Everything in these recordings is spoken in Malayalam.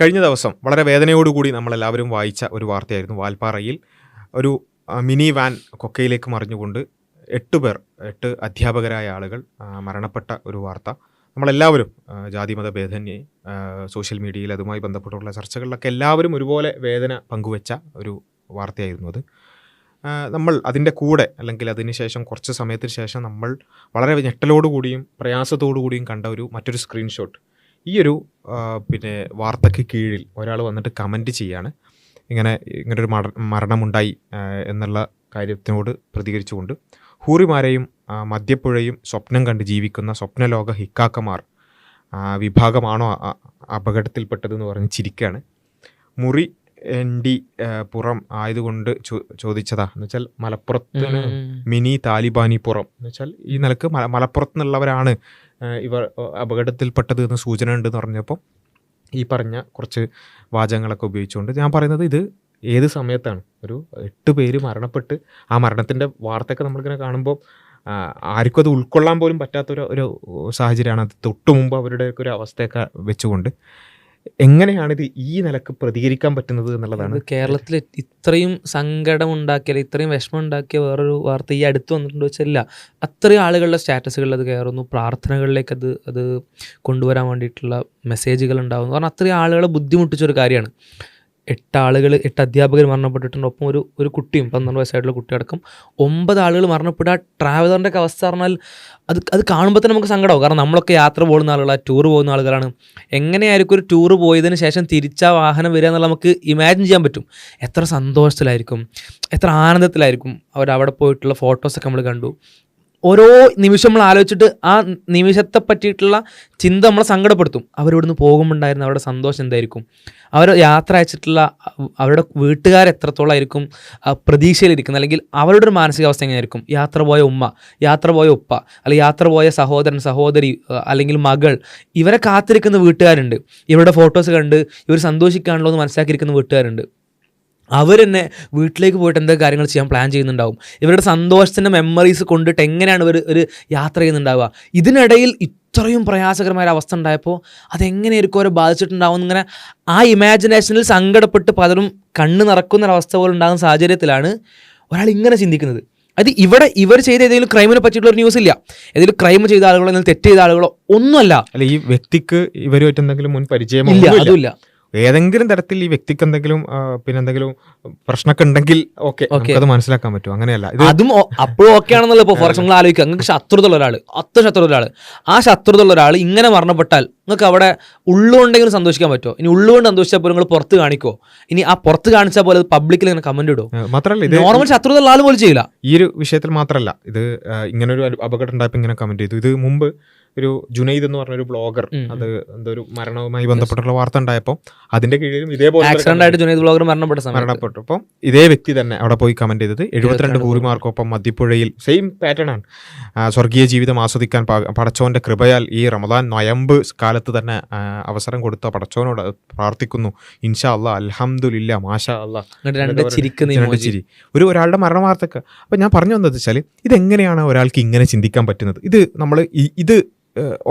കഴിഞ്ഞ ദിവസം വളരെ വേദനയോടുകൂടി നമ്മളെല്ലാവരും വായിച്ച ഒരു വാർത്തയായിരുന്നു. വാൽപ്പാറയിൽ ഒരു മിനി വാൻ കൊക്കയിലേക്ക് മറിഞ്ഞുകൊണ്ട് 8 അധ്യാപകരായ ആളുകൾ മരണപ്പെട്ട ഒരു വാർത്ത. നമ്മളെല്ലാവരും ജാതിമത ഭേദന്യേ സോഷ്യൽ മീഡിയയിൽ അതുമായി ബന്ധപ്പെട്ടുള്ള ചർച്ചകളിലൊക്കെ എല്ലാവരും ഒരുപോലെ വേദന പങ്കുവെച്ച ഒരു വാർത്തയായിരുന്നു അത്. നമ്മൾ അതിൻ്റെ കൂടെ അല്ലെങ്കിൽ അതിനുശേഷം കുറച്ച് സമയത്തിന് ശേഷം നമ്മൾ വളരെ ഞെട്ടലോടുകൂടിയും പ്രയാസത്തോടുകൂടിയും കണ്ട മറ്റൊരു സ്ക്രീൻഷോട്ട്. ഈ ഒരു വാർത്തയ്ക്ക് കീഴിൽ ഒരാൾ വന്നിട്ട് കമൻറ്റ് ചെയ്യാണ്, ഇങ്ങനൊരു മരണമുണ്ടായി എന്നുള്ള കാര്യത്തിനോട് പ്രതികരിച്ചുകൊണ്ട് ഹൂറിമാരെയും മദ്യപ്പുഴയും സ്വപ്നം കണ്ട് ജീവിക്കുന്ന സ്വപ്നലോക ഹിക്കാക്കമാർ വിഭാഗമാണോ അപകടത്തിൽപ്പെട്ടതെന്ന് പറഞ്ഞ് ചിരിക്കുകയാണ്. മുറി എൻഡി പുറം ആയതുകൊണ്ട് ചോദിച്ചതാ എന്ന് വെച്ചാൽ മലപ്പുറത്തിന് മിനി താലിബാനി പുറം എന്ന് വെച്ചാൽ ഈ നിലക്ക് മലപ്പുറത്ത് നിന്നുള്ളവരാണ് ഇവർ അപകടത്തിൽപ്പെട്ടത് എന്ന് സൂചന ഉണ്ടെന്ന് പറഞ്ഞപ്പോൾ ഈ പറഞ്ഞ കുറച്ച് വാചകങ്ങളൊക്കെ ഉപയോഗിച്ചുകൊണ്ട് ഞാൻ പറയുന്നത്, ഇത് ഏത് സമയത്താണ് ഒരു 8 പേര് മരണപ്പെട്ട് ആ മരണത്തിൻ്റെ വാർത്തയൊക്കെ നമ്മളിങ്ങനെ കാണുമ്പോൾ ആർക്കും അത് ഉൾക്കൊള്ളാൻ പോലും പറ്റാത്തൊരു സാഹചര്യമാണ്. അത് തൊട്ടു മുമ്പ് അവരുടെയൊക്കെ ഒരു അവസ്ഥയൊക്കെ വെച്ചുകൊണ്ട് എങ്ങനെയാണിത് ഈ നിലക്ക് പ്രതികരിക്കാൻ പറ്റുന്നത് എന്നുള്ളതാണ്. കേരളത്തിൽ ഇത്രയും സങ്കടം ഉണ്ടാക്കിയ, ഇത്രയും വിഷമം ഉണ്ടാക്കിയ വേറൊരു വാർത്ത ഈ അടുത്ത് വന്നിട്ടുണ്ടോ വെച്ചില്ല. അത്രയും ആളുകളുടെ സ്റ്റാറ്റസുകളിൽ അത് കയറുന്നു, പ്രാർത്ഥനകളിലേക്ക് അത് കൊണ്ടുവരാൻ വേണ്ടിയിട്ടുള്ള മെസ്സേജുകൾ ഉണ്ടാകുന്നു. കാരണം അത്രയും ആളുകളെ ബുദ്ധിമുട്ടിച്ചൊരു കാര്യമാണ്. 8 അധ്യാപകർ മരണപ്പെട്ടിട്ടുണ്ട്. ഒപ്പം ഒരു കുട്ടിയും 12 വയസ്സായിട്ടുള്ള കുട്ടിയടക്കം 9 ആളുകൾ മരണപ്പെടുക. ട്രാവലറിൻ്റെ ഒക്കെ അവസ്ഥ പറഞ്ഞാൽ അത് കാണുമ്പോൾ തന്നെ നമുക്ക് സങ്കടമാവും. കാരണം നമ്മളൊക്കെ യാത്ര പോകുന്ന ആളുകളാണ്, ടൂർ പോകുന്ന ആളുകളാണ്. എങ്ങനെയായിരിക്കും ഒരു ടൂർ പോയതിന് ശേഷം തിരിച്ചാ വാഹനം വരിക എന്നുള്ള നമുക്ക് ഇമാജിൻ ചെയ്യാൻ പറ്റും. എത്ര സന്തോഷത്തിലായിരിക്കും, എത്ര ആനന്ദത്തിലായിരിക്കും. അവരവിടെ പോയിട്ടുള്ള ഫോട്ടോസൊക്കെ നമ്മൾ കണ്ടു. ഓരോ നിമിഷം നമ്മൾ ആലോചിച്ചിട്ട് ആ നിമിഷത്തെ പറ്റിയിട്ടുള്ള ചിന്ത നമ്മളെ സങ്കടപ്പെടുത്തും. അവരിവിടുന്ന് പോകുമ്പോണ്ടായിരുന്ന അവരുടെ സന്തോഷം എന്തായിരിക്കും, അവർ യാത്ര അയച്ചിട്ടുള്ള അവരുടെ വീട്ടുകാരെത്രത്തോളം ആയിരിക്കും പ്രതീക്ഷയിലിരിക്കുന്നത്, അല്ലെങ്കിൽ അവരുടെ ഒരു മാനസികാവസ്ഥ എങ്ങനെയായിരിക്കും. യാത്ര പോയ ഉമ്മ, യാത്ര പോയ ഉപ്പ, അല്ലെങ്കിൽ യാത്ര പോയ സഹോദരൻ, സഹോദരി, അല്ലെങ്കിൽ മകൾ, ഇവരെ കാത്തിരിക്കുന്ന വീട്ടുകാരുണ്ട്. ഇവരുടെ ഫോട്ടോസ് കണ്ട് ഇവർ സന്തോഷിക്കാണല്ലോ എന്ന് മനസ്സിലാക്കിയിരിക്കുന്ന വീട്ടുകാരുണ്ട്. അവർ തന്നെ വീട്ടിലേക്ക് പോയിട്ട് എന്തൊക്കെ കാര്യങ്ങൾ ചെയ്യാൻ പ്ലാൻ ചെയ്യുന്നുണ്ടാവും. ഇവരുടെ സന്തോഷത്തിൻ്റെ മെമ്മറീസ് കൊണ്ടിട്ട് എങ്ങനെയാണ് ഇവർ ഒരു യാത്ര ചെയ്യുന്നുണ്ടാവുക. ഇതിനിടയിൽ ഇത്രയും പ്രയാസകരമായ അവസ്ഥ ഉണ്ടായപ്പോൾ അതെങ്ങനെയായിരിക്കും അവരെ ബാധിച്ചിട്ടുണ്ടാവും എന്നിങ്ങനെ ആ ഇമാജിനേഷനിൽ സങ്കടപ്പെട്ട് പലരും കണ്ണ് നിറക്കുന്നൊരവസ്ഥ പോലെ ഉണ്ടാകുന്ന സാഹചര്യത്തിലാണ് ഒരാൾ ഇങ്ങനെ ചിന്തിക്കുന്നത്. അത് ഇവർ ചെയ്ത ഏതെങ്കിലും ക്രൈമിനെ പറ്റിയിട്ടുള്ള ന്യൂസ് ഇല്ല. ഏതെങ്കിലും ക്രൈം ചെയ്ത ആളുകളോ അല്ലെങ്കിൽ തെറ്റ് ചെയ്ത ആളുകളോ ഒന്നുമല്ല. അല്ല, ഈ വ്യക്തിക്ക് ഇവരുമായിട്ട് എന്തെങ്കിലും മുൻ പരിചയമോ ഇല്ല, അതുമില്ല. ഏതെങ്കിലും തരത്തിൽ ഈ വ്യക്തിക്ക് എന്തെങ്കിലും എന്തെങ്കിലും പ്രശ്നമൊക്കെ ഉണ്ടെങ്കിൽ അത് മനസ്സിലാക്കാൻ പറ്റും. അങ്ങനെയല്ല, അതും അപ്പോഴും ഓക്കെ ആണെന്നല്ലോ. ഇപ്പോൾ ഫോർ എക്സാമ്പിൾ ആലോചിക്കുക, നിങ്ങൾക്ക് ശത്രുതയുള്ള ഒരാൾ, ശത്രുതയുള്ള ഒരാൾ, ആ ശത്രുതയുള്ള ഒരാൾ ഇങ്ങനെ മരണപ്പെട്ടാൽ നിങ്ങൾക്ക് അവിടെ ഉള്ളുകൊണ്ടെങ്കിലും സന്തോഷിക്കാൻ പറ്റുമോ? ഇനി ഉള്ളുകൊണ്ട് സന്തോഷിച്ചാൽ പോലും നിങ്ങൾ പുറത്ത് കാണിക്കോ? ഇനി ആ പുറത്ത് കാണിച്ചാൽ പോലെ പബ്ലിക്കിൽ ഇങ്ങനെ കമന്റ് ഇടുമോ? മാത്രമല്ല, ഇത് നോർമൽ ശത്രുതയുള്ള ആൾ പോലും ചെയ്യില്ല. ഈ ഒരു വിഷയത്തിൽ മാത്രമല്ല, ഇത് ഇങ്ങനൊരു അപകടം ഉണ്ടായപ്പോൾ ഇങ്ങനെ കമന്റ് ചെയ്തു. ഇത് മുമ്പ് ഒരു ജുനൈദ് എന്ന് പറഞ്ഞൊരു ബ്ലോഗർ, അത് എന്തോ ഒരു മരണവുമായി ബന്ധപ്പെട്ടുള്ള വാർത്ത ഉണ്ടായപ്പോൾ അതിന്റെ കീഴിലും ഇതേപോലെ മരണപ്പെട്ടു. അപ്പം ഇതേ വ്യക്തി തന്നെ അവിടെ പോയി കമന്റ് ചെയ്തത് 72 ഹൂറിമാർക്കൊപ്പം മദ്യപ്പുഴയിൽ സെയിം പാറ്റേൺ ആണ്. സ്വർഗീയ ജീവിതം ആസ്വദിക്കാൻ പടച്ചോന്റെ കൃപയാൽ ഈ റമദാൻ നൊയമ്പ് കാലത്ത് തന്നെ അവസരം കൊടുത്ത പടച്ചോനോട് പ്രാർത്ഥിക്കുന്നു. ഇൻഷാ അല്ലാ, അൽഹംദുലില്ലാ, മാഷാ അല്ലാ, ചിരി ഒരാളുടെ മരണ വാർത്തക്ക്. അപ്പം ഞാൻ പറഞ്ഞു വന്നത് വെച്ചാൽ ഇതെങ്ങനെയാണ് ഒരാൾക്ക് ഇങ്ങനെ ചിന്തിക്കാൻ പറ്റുന്നത്? ഇത് നമ്മൾ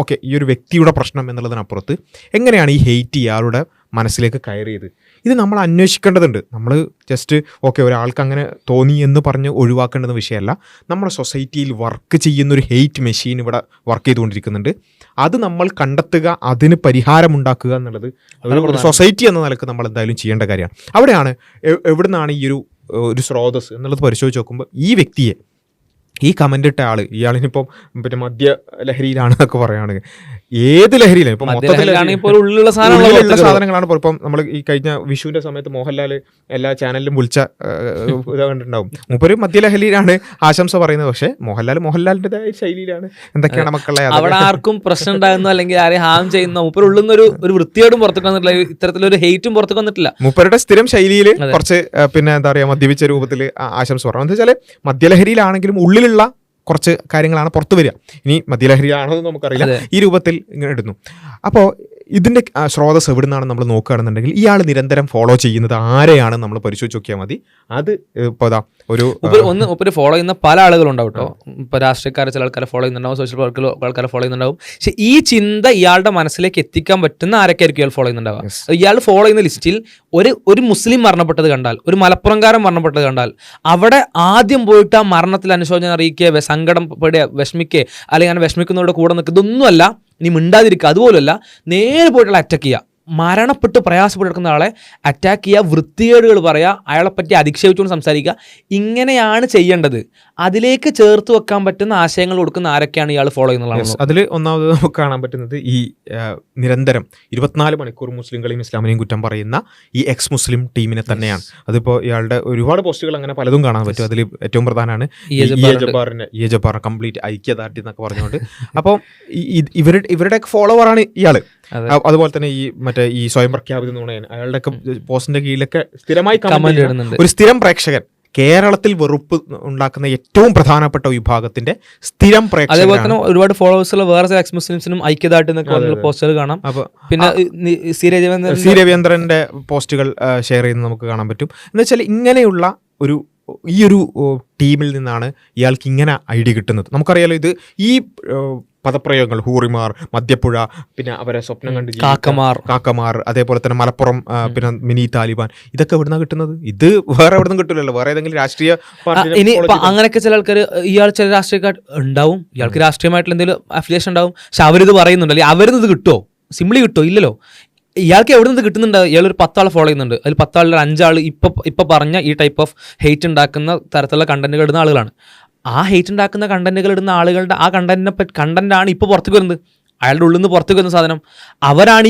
ഓക്കെ, ഈ ഒരു വ്യക്തിയുടെ പ്രശ്നം എന്നുള്ളതിനപ്പുറത്ത് എങ്ങനെയാണ് ഈ ഹെയ്റ്റ് ഇയാളുടെ മനസ്സിലേക്ക് കയറിയത്? ഇത് നമ്മൾ അന്വേഷിക്കേണ്ടതുണ്ട്. നമ്മൾ ജസ്റ്റ് ഒരാൾക്ക് അങ്ങനെ തോന്നി എന്ന് പറഞ്ഞ് ഒഴിവാക്കേണ്ടുന്ന വിഷയമല്ല. നമ്മുടെ സൊസൈറ്റിയിൽ വർക്ക് ചെയ്യുന്നൊരു ഹെയ്റ്റ് മെഷീൻ ഇവിടെ വർക്ക് ചെയ്തുകൊണ്ടിരിക്കുന്നുണ്ട്. അത് നമ്മൾ കണ്ടെത്തുക, അതിന് പരിഹാരമുണ്ടാക്കുക എന്നുള്ളത് ഒരു സൊസൈറ്റി എന്ന നിലക്ക് നമ്മൾ എന്തായാലും ചെയ്യേണ്ട കാര്യമാണ്. അവിടെയാണ് എവിടുന്നാണ് ഈ ഒരു സ്രോതസ് എന്നുള്ളത് പരിശോധിച്ച് നോക്കുമ്പോൾ ഈ വ്യക്തിയെ, ഈ കമന്റ് ഇട്ട ആള്, ഇയാളിനിപ്പം മദ്യ ലഹരിയിലാണെന്നൊക്കെ പറയുകയാണെങ്കിൽ ഏത് ലഹരിയിലാണ് ഇപ്പം ഉള്ളിലുള്ള സാധനങ്ങളാണ്. ഇപ്പം നമ്മൾ ഈ കഴിഞ്ഞ വിഷുവിന്റെ സമയത്ത് മോഹൻലാൽ എല്ലാ ചാനലിലും വിളിച്ച ഇതാ കണ്ടിട്ടുണ്ടാവും. മൂപ്പര് മദ്യലഹരിയിലാണ് ആശംസ പറയുന്നത്. പക്ഷെ മോഹൻലാലിൻ്റെതായ ശൈലിയിലാണ് എന്തൊക്കെയാണ് മക്കളെ അവിടെ ആർക്കും പ്രശ്നം ഉണ്ടാകുന്നു, അല്ലെങ്കിൽ ആരെയും ഹാം ചെയ്യുന്ന മൂപ്പർ ഉള്ളുന്നൊരു വൃത്തിയോടും പുറത്തേക്ക് വന്നിട്ടില്ല, ഇത്തരത്തിലൊരു ഹെയ്റ്റും പുറത്തേക്ക് വന്നിട്ടില്ല. മൂപ്പരുടെ സ്ഥിരം ശൈലിയിൽ കുറച്ച് എന്താ പറയുക, മദ്യപിച്ച രൂപത്തിൽ ആശംസ പറഞ്ഞു. എന്താ വെച്ചാൽ മദ്യലഹരിയിലാണെങ്കിലും ഉള്ളിലുള്ള കുറച്ച് കാര്യങ്ങളാണ് പുറത്തു വരിക. ഇനി മദ്യലഹരിയാണോ എന്ന് നമുക്കറിയില്ല, ഈ രൂപത്തിൽ ഇങ്ങനെ ഇടുന്നു. അപ്പോൾ ഇതിൻ്റെ സ്രോതസ് എവിടെ നിന്നാണ് നമ്മൾ നോക്കുകയാണെന്നുണ്ടെങ്കിൽ ഇയാൾ നിരന്തരം ഫോളോ ചെയ്യുന്നത് ആരെയാണ് നമ്മൾ പരിശോധിച്ച് നോക്കിയാൽ മതി. അത് ഇപ്പോൾ അതാ ഒരു ഫോളോ ചെയ്യുന്ന പല ആളുകളുണ്ടാവും കേട്ടോ. ഇപ്പോൾ രാഷ്ട്രീയക്കാരെ ചില ആൾക്കാരെ ഫോളോ ചെയ്യുന്നുണ്ടാവും, സോഷ്യൽ വർക്കിൽ ആൾക്കാരെ ഫോളോ ചെയ്യുന്നുണ്ടാവും. പക്ഷെ ഈ ചിന്ത ഇയാളുടെ മനസ്സിലേക്ക് എത്തിക്കാൻ പറ്റുന്ന ആരൊക്കെയായിരിക്കും ഇയാൾ ഫോളോ ചെയ്യുന്നുണ്ടാവുക. ഇയാൾ ഫോളോ ചെയ്യുന്ന ലിസ്റ്റിൽ ഒരു മുസ്ലിം മരണപ്പെട്ടത് കണ്ടാൽ, ഒരു മലപ്പുറംകാരൻ മരണപ്പെട്ടത് കണ്ടാൽ, അവിടെ ആദ്യം പോയിട്ട് ആ മരണത്തിൽ അനുശോചനം അറിയിക്കുക, സങ്കടം പെടുക, വിഷമിക്കുക, അല്ലെങ്കിൽ അങ്ങനെ വിഷമിക്കുന്നവരുടെ കൂടെ നിൽക്കുക, ഇതൊന്നുമല്ല. ഇനി മിണ്ടാതിരിക്കുക, അതുപോലല്ല, നേരെ പോയിട്ടുള്ള അറ്റാക്ക് ചെയ്യുക. മരണപ്പെട്ട് പ്രയാസപ്പെടുന്ന ആളെ അറ്റാക്ക് ചെയ്യുക, വൃത്തികേടുകൾ പറയുക, അയാളെപ്പറ്റി അധിക്ഷേപിച്ചുകൊണ്ട് സംസാരിക്കുക. ഇങ്ങനെയാണ് ചെയ്യേണ്ടത്. അതിലേക്ക് ചേർത്ത് വെക്കാൻ പറ്റുന്ന ആശയങ്ങൾ കൊടുക്കുന്ന ആരൊക്കെയാണ് ഇയാൾ ഫോളോ ചെയ്യുന്നത്. അതിൽ ഒന്നാമത് നമുക്ക് കാണാൻ പറ്റുന്നത് ഈ നിരന്തരം 24 മണിക്കൂർ മുസ്ലിങ്ങളെയും ഇസ്ലാമിനെയും കുറ്റം പറയുന്ന ഈ എക്സ് മുസ്ലിം ടീമിനെ തന്നെയാണ്. അതിപ്പോൾ ഇയാളുടെ ഒരുപാട് പോസ്റ്റുകൾ അങ്ങനെ പലതും കാണാൻ പറ്റും. അതിൽ ഏറ്റവും പ്രധാനമാണ് ഇ ജബ്ബാർ കംപ്ലീറ്റ് ഐക്യദാർഢ്യം എന്നൊക്കെ പറഞ്ഞുകൊണ്ട്. അപ്പോൾ ഇവരുടെ ഫോളോവറാണ് ഇയാൾ. അതുപോലെ തന്നെ ഈ സ്വയം പ്രഖ്യാപിത നുണയൻ, അയാളുടെ ഒക്കെ പോസ്റ്റിന്റെ കീഴിലൊക്കെ സ്ഥിരമായി കമന്റ് ചെയ്യുന്നുണ്ട്. ഒരു സ്ഥിരം പ്രേക്ഷകൻ, കേരളത്തിൽ വെറുപ്പ് ഉണ്ടാക്കുന്ന ഏറ്റവും പ്രധാനപ്പെട്ട വിഭാഗത്തിന്റെ സ്ഥിരം പ്രേക്ഷകൻ. അതേപോലെ തന്നെ ഒരുപാട് ഫോളോവേഴ്സുള്ള വേറെ എക്സ് മുസ്ലിംസിനും ഐക്യദാർഢ്യം പോസ്റ്റുകൾ കാണാം. പിന്നെ സി രവീന്ദ്രന്റെ പോസ്റ്റുകൾ ഷെയർ ചെയ്യുന്നത് നമുക്ക് കാണാൻ പറ്റും. എന്ന് വെച്ചാൽ ഇങ്ങനെയുള്ള ഈ ഒരു ടീമിൽ നിന്നാണ് ഇയാൾക്ക് ഇങ്ങനെ ഐഡിയ കിട്ടുന്നത്. നമുക്കറിയാലോ, ഇത് ഈ പദപ്രയോഗങ്ങൾ ഹൂറിമാർ, മദ്യപ്പുഴ, പിന്നെ അവരെ സ്വപ്നം കണ്ട് കാക്കമാർ, അതേപോലെ തന്നെ മലപ്പുറം, പിന്നെ മിനി താലിബാൻ, ഇതൊക്കെ എവിടുന്നാ കിട്ടുന്നത്? ഇത് വേറെ എവിടുന്നും കിട്ടില്ലല്ലോ. വേറെ ഏതെങ്കിലും രാഷ്ട്രീയ പാർട്ടി ഇനി അങ്ങനെയൊക്കെ ചില ആൾക്കാർ, ഇയാൾ ചില രാഷ്ട്രീയക്കാർ ഉണ്ടാവും, ഇയാൾക്ക് രാഷ്ട്രീയമായിട്ടുള്ള എന്തെങ്കിലും അഫിലിയേഷൻ ഉണ്ടാവും, പക്ഷെ അവരിത് പറയുന്നുണ്ടല്ലേ, അവരിത് കിട്ടുമോ? സിംപ്ലി കിട്ടുമോ? ഇല്ലല്ലോ. ഇയാൾക്ക് എവിടെ നിന്ന് കിട്ടുന്നുണ്ട്? ഇയാൾ ഒരു 10 ആൾ ഫോളോ ചെയ്യുന്നുണ്ട്. അതിൽ 10 ആളിൽ 5 ആൾ ഇപ്പം പറഞ്ഞ ഈ ടൈപ്പ് ഓഫ് ഹെയ്റ്റ് ഉണ്ടാക്കുന്ന തരത്തിലുള്ള കണ്ടന്റുകൾ ഇടുന്ന ആളുകളാണ്. ആ ഹെയ്റ്റ് ഉണ്ടാക്കുന്ന കണ്ടന്റുകൾ ഇടുന്ന ആളുകളുടെ ആ കണ്ടന്റാണ് ഇപ്പോൾ പുറത്തേക്ക് വരുന്നത്. അയാളുടെ ഉള്ളിൽ നിന്ന് പുറത്തേക്ക് വരുന്ന സാധനം. അവരാണ്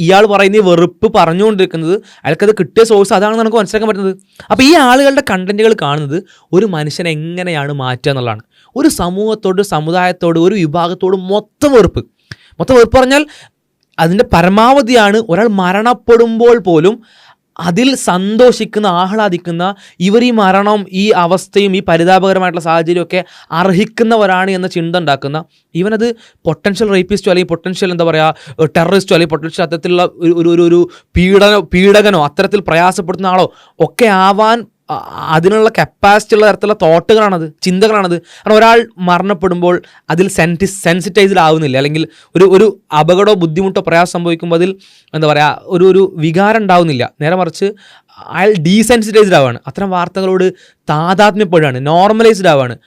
ഇയാൾ പറയുന്ന ഈ വെറുപ്പ് പറഞ്ഞുകൊണ്ടിരിക്കുന്നത്. അയാൾക്കത് കിട്ടിയ സോഴ്സ് അതാണെന്ന് നമുക്ക് മനസ്സിലാക്കാൻ പറ്റുന്നത്. അപ്പോൾ ഈ ആളുകളുടെ കണ്ടന്റുകൾ കാണുന്നത് ഒരു മനുഷ്യനെ എങ്ങനെയാണ് മാറ്റുക എന്നുള്ളതാണ്. ഒരു സമൂഹത്തോട്, സമുദായത്തോട്, ഒരു വിഭാഗത്തോട് മൊത്തം വെറുപ്പ് പറഞ്ഞാൽ അതിൻ്റെ പരമാവധിയാണ് ഒരാൾ മരണപ്പെടുമ്പോൾ പോലും അതിൽ സന്തോഷിക്കുന്ന, ആഹ്ലാദിക്കുന്ന, ഇവർ ഈ മരണം, ഈ അവസ്ഥയും ഈ പരിതാപകരമായിട്ടുള്ള സാഹചര്യമൊക്കെ അർഹിക്കുന്നവരാണ് എന്ന ചിന്ത ഉണ്ടാക്കുന്ന, ഇവനത് പൊട്ടൻഷ്യൽ റേപ്പിസ്റ്റോ അല്ലെങ്കിൽ പൊട്ടൻഷ്യൽ ടെററിസ്റ്റോ അല്ലെങ്കിൽ പൊട്ടൻഷ്യൽ അത്തരത്തിലുള്ള ഒരു പീഡകനോ അത്തരത്തിൽ പ്രയാസപ്പെടുത്തുന്ന ആളോ ഒക്കെ ആവാൻ അതിനുള്ള കപ്പാസിറ്റി ഉള്ള തരത്തിലുള്ള തോട്ടുകളാണത്, ചിന്തകളാണത്. കാരണം ഒരാൾ മരണപ്പെടുമ്പോൾ അതിൽ സെൻസിറ്റൈസ്ഡ് ആവുന്നില്ല, അല്ലെങ്കിൽ ഒരു അപകടമോ ബുദ്ധിമുട്ടോ പ്രയാസം സംഭവിക്കുമ്പോൾ അതിൽ ഒരു വികാരം ഉണ്ടാവുന്നില്ല. നേരെ മറിച്ച് അയാൾ ഡീസെൻസിറ്റൈസ്ഡ് ആവാണ്, അത്തരം വാർത്തകളോട് താതാത്മ്യപ്പെടുകയാണ്, നോർമലൈസ്ഡ് ആവാണ്.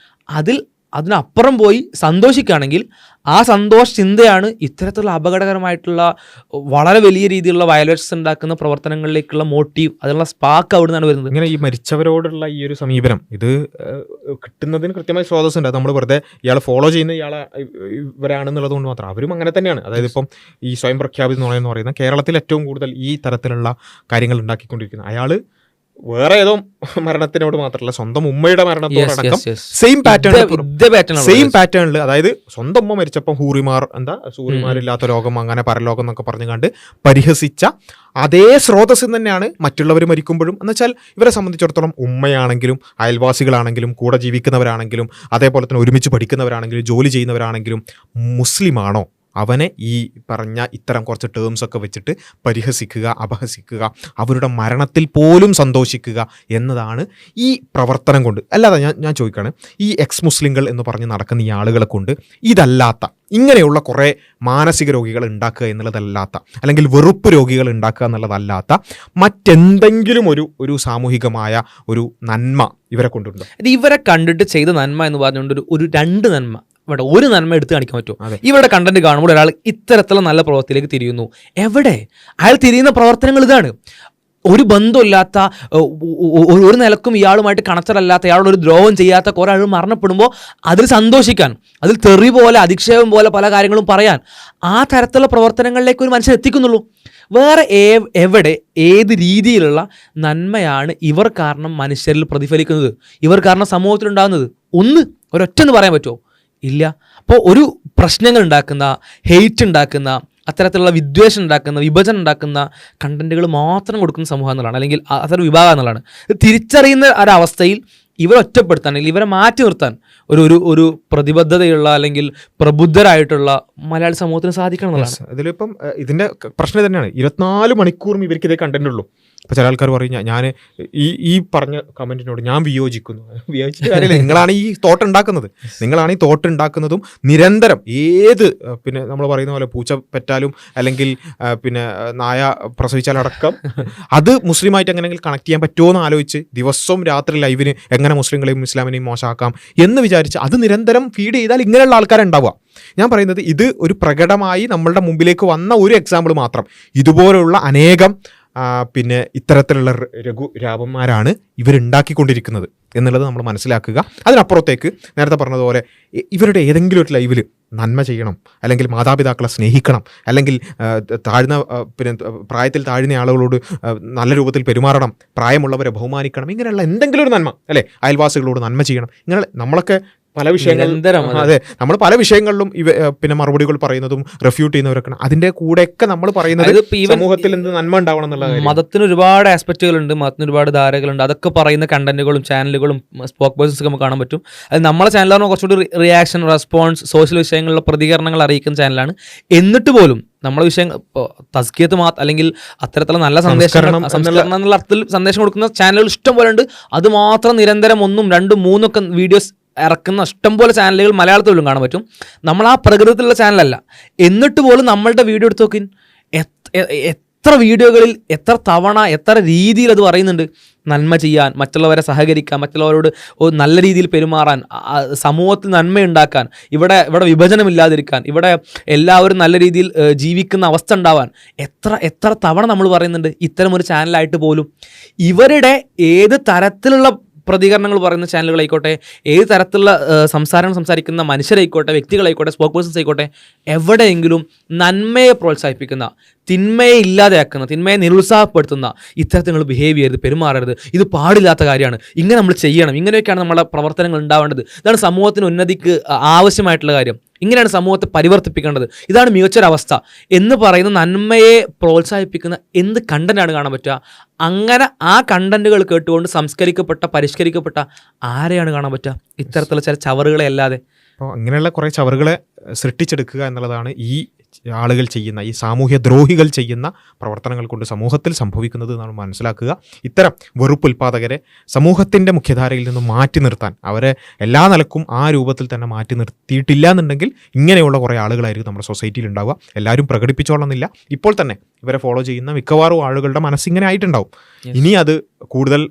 അതിനപ്പുറം പോയി സന്തോഷിക്കുകയാണെങ്കിൽ ആ സന്തോഷ ചിന്തയാണ് ഇത്തരത്തിലുള്ള അപകടകരമായിട്ടുള്ള വളരെ വലിയ രീതിയിലുള്ള വയലൻസ് ഉണ്ടാക്കുന്ന പ്രവർത്തനങ്ങളിലേക്കുള്ള മോട്ടീവ്, അതിനുള്ള സ്പാർക്ക് അവിടെ നിന്നാണ് വരുന്നത്. ഇങ്ങനെ ഈ മരിച്ചവരോടുള്ള ഈ ഒരു സമീപനം ഇത് കിട്ടുന്നതിന് കൃത്യമായി സ്രോതസ് ഉണ്ട്. നമ്മൾ വെറുതെ ഇയാൾ ഫോളോ ചെയ്യുന്ന ഇവരാണെന്നുള്ളത് കൊണ്ട് മാത്രം. അവരും അങ്ങനെ തന്നെയാണ്. അതായത് ഇപ്പം ഈ സ്വയം പ്രഖ്യാപിത നുണ എന്ന് പറയുന്ന കേരളത്തിൽ ഏറ്റവും കൂടുതൽ ഈ തരത്തിലുള്ള കാര്യങ്ങൾ ഉണ്ടാക്കിക്കൊണ്ടിരിക്കുന്നത് അയാൾ വേറെ ഏതോ മരണത്തിനോട് മാത്രമല്ല, സ്വന്തം ഉമ്മയുടെ മരണത്തോടടക്കം സെയിം പാറ്റേണിൽ, അതായത് സ്വന്തം ഉമ്മ മരിച്ചപ്പം സൂറിമാരില്ലാത്ത ലോകം, അങ്ങനെ പരലോകം എന്നൊക്കെ പറഞ്ഞു കണ്ട് പരിഹസിച്ച അതേ സ്രോതസ് തന്നെയാണ് മറ്റുള്ളവർ മരിക്കുമ്പോഴും. എന്നുവെച്ചാൽ ഇവരെ സംബന്ധിച്ചിടത്തോളം ഉമ്മയാണെങ്കിലും അയൽവാസികളാണെങ്കിലും കൂടെ ജീവിക്കുന്നവരാണെങ്കിലും അതേപോലെ തന്നെ ഒരുമിച്ച് പഠിക്കുന്നവരാണെങ്കിലും ജോലി ചെയ്യുന്നവരാണെങ്കിലും മുസ്ലിമാണോ, അവനെ ഈ പറഞ്ഞ ഇത്തരം കുറച്ച് ടേംസൊക്കെ വെച്ചിട്ട് പരിഹസിക്കുക, അപഹസിക്കുക, അവരുടെ മരണത്തിൽ പോലും സന്തോഷിക്കുക എന്നതാണ് ഈ പ്രവർത്തനം കൊണ്ട്. അല്ലാതെ ഞാൻ ചോദിക്കുകയാണ്, ഈ എക്സ് മുസ്ലിങ്ങൾ എന്ന് പറഞ്ഞ് നടക്കുന്ന ഈ ആളുകളെ കൊണ്ട് ഇതല്ലാത്ത ഇങ്ങനെയുള്ള കുറേ മാനസിക രോഗികൾ ഉണ്ടാക്കുക എന്നുള്ളതല്ലാത്ത, അല്ലെങ്കിൽ വെറുപ്പ് രോഗികൾ ഉണ്ടാക്കുക എന്നുള്ളതല്ലാത്ത മറ്റെന്തെങ്കിലും ഒരു സാമൂഹികമായ ഒരു നന്മ ഇവരെ കൊണ്ടുണ്ടോ? ഇവരെ കണ്ടിട്ട് ചെയ്ത നന്മ എന്ന് പറഞ്ഞുകൊണ്ട് ഒരു 2 നന്മ, ഇവിടെ ഒരു നന്മ എടുത്ത് കാണിക്കാൻ പറ്റുമോ? ഇവരുടെ കണ്ടന്റ് കാണുമ്പോൾ ഒരാൾ ഇത്തരത്തിലുള്ള നല്ല പ്രവർത്തിയിലേക്ക് തിരിയുന്നു. എവിടെ അയാൾ തിരിയുന്ന പ്രവർത്തനങ്ങൾ ഇതാണ്. ഒരു ബന്ധമില്ലാത്ത, ഒരു നിലക്കും ഇയാളുമായിട്ട് കണക്റ്റഡല്ലാത്ത, ഇയാളൊരു ദ്രോഹം ചെയ്യാത്ത കുറേ ആൾ മരണപ്പെടുമ്പോൾ അതിൽ സന്തോഷിക്കാൻ, അതിൽ തെറി പോലെ അധിക്ഷേപം പോലെ പല കാര്യങ്ങളും പറയാൻ, ആ തരത്തിലുള്ള പ്രവർത്തനങ്ങളിലേക്ക് ഒരു മനുഷ്യൻ എത്തിക്കുന്നുള്ളൂ. വേറെ എവിടെ ഏത് രീതിയിലുള്ള നന്മയാണ് ഇവർ കാരണം മനുഷ്യരിൽ പ്രതിഫലിക്കുന്നത്, ഇവർ കാരണം സമൂഹത്തിലുണ്ടാകുന്നത്? ഒരൊറ്റെന്ന് പറയാൻ പറ്റുമോ? ഇല്ല. അപ്പോൾ ഒരു പ്രശ്നങ്ങൾ ഉണ്ടാക്കുന്ന, ഹെയ്റ്റ് ഉണ്ടാക്കുന്ന, അത്തരത്തിലുള്ള വിദ്വേഷം ഉണ്ടാക്കുന്ന, വിഭജനം ഉണ്ടാക്കുന്ന കണ്ടന്റുകൾ മാത്രം കൊടുക്കുന്ന സമൂഹം എന്നുള്ളതാണ്, അല്ലെങ്കിൽ അത്തരം വിഭാഗം എന്നുള്ളതാണ്. തിരിച്ചറിയുന്ന ഒരവസ്ഥയിൽ ഇവരെ ഒറ്റപ്പെടുത്താൻ അല്ലെങ്കിൽ ഇവരെ മാറ്റി നിർത്താൻ ഒരു ഒരു ഒരു പ്രതിബദ്ധതയുള്ള അല്ലെങ്കിൽ പ്രബുദ്ധരായിട്ടുള്ള മലയാളി സമൂഹത്തിന് സാധിക്കണം എന്നുള്ളതാണ്. ഇതിലിപ്പം ഇതിന്റെ പ്രശ്നം തന്നെയാണ്, 24 മണിക്കൂറും ഇവർക്ക് ഇതേ കണ്ടന്റ് ഉള്ളൂ. ഇപ്പൊ ചില ആൾക്കാർ പറയും ഞാൻ ഈ പറഞ്ഞ കമന്റിനോട് ഞാൻ വിയോജിക്കുന്നു. വിയോജിച്ചിട്ട് കാര്യമില്ല, നിങ്ങളാണ് ഈ തോട്ട് ഉണ്ടാക്കുന്നത്, നിങ്ങളാണ് ഈ തോട്ട് ഉണ്ടാക്കുന്നതും നിരന്തരം ഏത് പിന്നെ നമ്മൾ പറയുന്ന പോലെ പൂച്ച പെറ്റാലും അല്ലെങ്കിൽ പിന്നെ നായ പ്രസവിച്ചാലടക്കം അത് മുസ്ലിമായിട്ട് എങ്ങനെയെങ്കിലും കണക്ട് ചെയ്യാൻ പറ്റുമോ എന്ന് ആലോചിച്ച് ദിവസവും രാത്രി ലൈവിന് എങ്ങനെ മുസ്ലിങ്ങളെയും ഇസ്ലാമിനെയും മോശമാക്കാം എന്ന് വിചാരിച്ച് അത് നിരന്തരം ഫീഡ് ചെയ്താൽ ഇങ്ങനെയുള്ള ആൾക്കാരുണ്ടാവുക. ഞാൻ പറയുന്നത് ഇത് ഒരു പ്രകടമായി നമ്മളുടെ മുമ്പിലേക്ക് വന്ന ഒരു എക്സാമ്പിൾ മാത്രം. ഇതുപോലുള്ള അനേകം പിന്നെ ഇത്തരത്തിലുള്ള രഘുരാമന്മാരാണ് ഇവരുണ്ടാക്കിക്കൊണ്ടിരിക്കുന്നത് എന്നുള്ളത് നമ്മൾ മനസ്സിലാക്കുക. അതിനപ്പുറത്തേക്ക് നേരത്തെ പറഞ്ഞതുപോലെ ഇവരുടെ ഏതെങ്കിലും ഒരു ലൈവിൽ നന്മ ചെയ്യണം, അല്ലെങ്കിൽ മാതാപിതാക്കളെ സ്നേഹിക്കണം, അല്ലെങ്കിൽ താഴ്ന്ന പിന്നെ പ്രായത്തിൽ താഴ്ന്ന ആളുകളോട് നല്ല രൂപത്തിൽ പെരുമാറണം, പ്രായമുള്ളവരെ ബഹുമാനിക്കണം, ഇങ്ങനെയുള്ള എന്തെങ്കിലും ഒരു നന്മ, അല്ലേ, അയൽവാസികളോട് നന്മ ചെയ്യണം, ഇങ്ങനെ നമ്മളൊക്കെ പല വിഷയങ്ങളും അതെ നമ്മൾ പല വിഷയങ്ങളിലും പിന്നെ മറുപടികൾ പറയുന്നതും റെഫ്യൂട്ട് ചെയ്യുന്നവരൊക്കെ അതിന്റെ കൂടെയൊക്കെ നമ്മൾ പറയുന്നത് സമൂഹത്തിൽ എന്ത് നന്മ ഉണ്ടാവണം എന്നുള്ള. മതത്തിന് ഒരുപാട് ആസ്പെക്റ്റുകളുണ്ട്, മതത്തിന് ഒരുപാട് ധാരകളുണ്ട്, അതൊക്കെ പറയുന്ന കണ്ടന്റുകളും ചാനലുകളും സ്പോക്ക് പേഴ്സൺസ് നമുക്ക് കാണാൻ പറ്റും. അത് നമ്മളെ ചാനലാണ് കുറച്ചുകൂടി റിയാക്ഷൻ, റെസ്പോൺസ്, സോഷ്യൽ വിഷയങ്ങളിലുള്ള പ്രതികരണങ്ങൾ അറിയിക്കുന്ന ചാനലാണ്. എന്നിട്ട് പോലും നമ്മളെ വിഷയം തസ്കിയത്ത് അല്ലെങ്കിൽ അത്തരത്തിലുള്ള നല്ല സംസ്കരണം എന്നുള്ള അർത്ഥത്തിൽ സന്ദേശം കൊടുക്കുന്ന ചാനലുകൾ ഇഷ്ടം പോലെ ഉണ്ട്. അത് മാത്രം നിരന്തരം 1, 2, 3 ഒക്കെ വീഡിയോസ് ഇറക്കുന്ന ഇഷ്ടംപോലെ ചാനലുകൾ മലയാളത്തിലും കാണാൻ പറ്റും. നമ്മൾ ആ പ്രകൃതത്തിലുള്ള ചാനലല്ല. എന്നിട്ട് പോലും നമ്മളുടെ വീഡിയോ എടുത്ത് നോക്കി എത്ര വീഡിയോകളിൽ എത്ര തവണ എത്ര രീതിയിൽ അത് പറയുന്നുണ്ട്. നന്മ ചെയ്യാൻ, മറ്റുള്ളവരെ സഹകരിക്കാൻ, മറ്റുള്ളവരോട് നല്ല രീതിയിൽ പെരുമാറാൻ, സമൂഹത്തിൽ നന്മയുണ്ടാക്കാൻ, ഇവിടെ വിഭജനമില്ലാതിരിക്കാൻ, ഇവിടെ എല്ലാവരും നല്ല രീതിയിൽ ജീവിക്കുന്ന അവസ്ഥ ഉണ്ടാവാൻ എത്ര തവണ നമ്മൾ പറയുന്നുണ്ട്. ഇത്തരം ഒരു ചാനലായിട്ട് പോലും ഇവരുടെ ഏത് തരത്തിലുള്ള പ്രതികരണങ്ങൾ പറയുന്ന ചാനലുകളായിക്കോട്ടെ, ഏത് തരത്തിലുള്ള സംസാരിക്കുന്ന മനുഷ്യരായിക്കോട്ടെ, വ്യക്തികളായിക്കോട്ടെ, സ്പോക്ക് പേഴ്സൺസ് ആയിക്കോട്ടെ, എവിടെയെങ്കിലും നന്മയെ പ്രോത്സാഹിപ്പിക്കുന്ന, തിന്മയെ ഇല്ലാതെയാക്കുന്ന, തിന്മയെ നിരുത്സാഹപ്പെടുത്തുന്ന ഇത്തരത്തിൽ നിങ്ങൾ ബിഹേവ് ചെയ്യരുത്, പെരുമാറരുത്, ഇത് പാടില്ലാത്ത കാര്യമാണ്, ഇങ്ങനെ നമ്മൾ ചെയ്യണം, ഇങ്ങനെയൊക്കെയാണ് നമ്മുടെ പ്രവർത്തനങ്ങൾ ഉണ്ടാവേണ്ടത്, ഇതാണ് സമൂഹത്തിന് ഉന്നതിക്ക് ആവശ്യമായിട്ടുള്ള കാര്യം, ഇങ്ങനെയാണ് സമൂഹത്തെ പരിവർത്തിപ്പിക്കേണ്ടത്, ഇതാണ് മികച്ചൊരവസ്ഥ എന്ന് പറയുന്ന നന്മയെ പ്രോത്സാഹിപ്പിക്കുന്ന എന്ത് കണ്ടന്റാണ് കാണാൻ പറ്റുക? അങ്ങനെ ആ കണ്ടന്റുകൾ കേട്ടുകൊണ്ട് സംസ്കരിക്കപ്പെട്ട, പരിഷ്കരിക്കപ്പെട്ട ആരെയാണ് കാണാൻ പറ്റുക? ഇത്തരത്തിലുള്ള ചില ചവറുകളെ അല്ലാതെ. അപ്പോൾ അങ്ങനെയുള്ള കുറേ ചവറുകളെ സൃഷ്ടിച്ചെടുക്കുക എന്നുള്ളതാണ് ഈ ആളുകൾ ചെയ്യുന്ന, ഈ സാമൂഹ്യ ദ്രോഹികൾ ചെയ്യുന്ന പ്രവർത്തനങ്ങൾ കൊണ്ട് സമൂഹത്തിൽ സംഭവിക്കുന്നത് എന്നാണ് മനസ്സിലാക്കുക. ഇത്തരം വെറുപ്പുൽപാദകരെ സമൂഹത്തിൻ്റെ മുഖ്യധാരയിൽ നിന്നും മാറ്റി നിർത്താൻ, അവരെ എല്ലാ നിലക്കും ആ രൂപത്തിൽ തന്നെ മാറ്റി നിർത്തിയിട്ടില്ല എന്നുണ്ടെങ്കിൽ ഇങ്ങനെയുള്ള കുറേ ആളുകളായിരിക്കും നമ്മുടെ സൊസൈറ്റിയിൽ ഉണ്ടാവുക. എല്ലാവരും പ്രകടിപ്പിച്ചോളണമെന്നില്ല. ഇപ്പോൾ തന്നെ ഇവരെ ഫോളോ ചെയ്യുന്ന മിക്കവാറും ആളുകളുടെ മനസ്സിങ്ങനെ ആയിട്ടുണ്ടാവും. ഇനി അത് കൂടുതൽ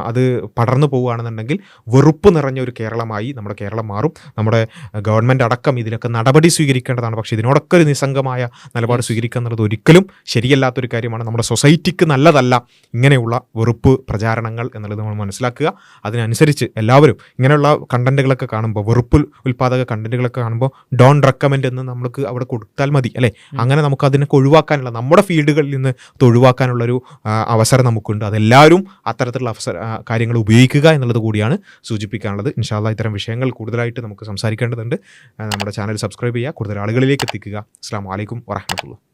അത് പടർന്നു പോവുകയാണെന്നുണ്ടെങ്കിൽ വെറുപ്പ് നിറഞ്ഞ ഒരു കേരളമായി നമ്മുടെ കേരളം മാറും. നമ്മുടെ ഗവൺമെൻറ് അടക്കം ഇതിലൊക്കെ നടപടി സ്വീകരിക്കേണ്ടതാണ്. പക്ഷേ ഇതിനോടൊക്കെ ഒരു നിസ്സംഗമായ നിലപാട് സ്വീകരിക്കുക എന്നുള്ളത് ഒരിക്കലും ശരിയല്ലാത്തൊരു കാര്യമാണ്. നമ്മുടെ സൊസൈറ്റിക്ക് നല്ലതല്ല ഇങ്ങനെയുള്ള വെറുപ്പ് പ്രചാരണങ്ങൾ എന്നുള്ളത് നമ്മൾ മനസ്സിലാക്കുക. അതിനനുസരിച്ച് എല്ലാവരും ഇങ്ങനെയുള്ള കണ്ടന്റുകളൊക്കെ കാണുമ്പോൾ, വെറുപ്പ് ഉൽപ്പാദക കണ്ടന്റുകളൊക്കെ കാണുമ്പോൾ ഡോണ്ട് റെക്കമെൻഡ് എന്ന് നമുക്ക് അവിടെ കൊടുത്താൽ മതി, അല്ലേ? അങ്ങനെ നമുക്ക് അതിനൊക്കെ ഒഴിവാക്കാനുള്ള, നമ്മുടെ ഫീൽഡുകളിൽ നിന്ന് ഒഴിവാക്കാനുള്ളൊരു അവസരം നമുക്കുണ്ട്. അതെല്ലാവരും അത്തരത്തിലുള്ള കാര്യങ്ങൾ ഉപയോഗിക്കുക എന്നുള്ളത് കൂടിയാണ് സൂചിപ്പിക്കാനുള്ളത്. ഇൻഷാ അല്ലാഹ് ഇത്തരം വിഷയങ്ങൾ കൂടുതലായിട്ട് നമുക്ക് സംസാരിക്കേണ്ടതുണ്ട്. നമ്മുടെ ചാനൽ സബ്സ്ക്രൈബ് ചെയ്യുക, കൂടുതൽ ആളുകളിലേക്ക് എത്തിക്കുക. അസ്സലാമു അലൈക്കും വറഹ്മത്തുള്ളാഹി.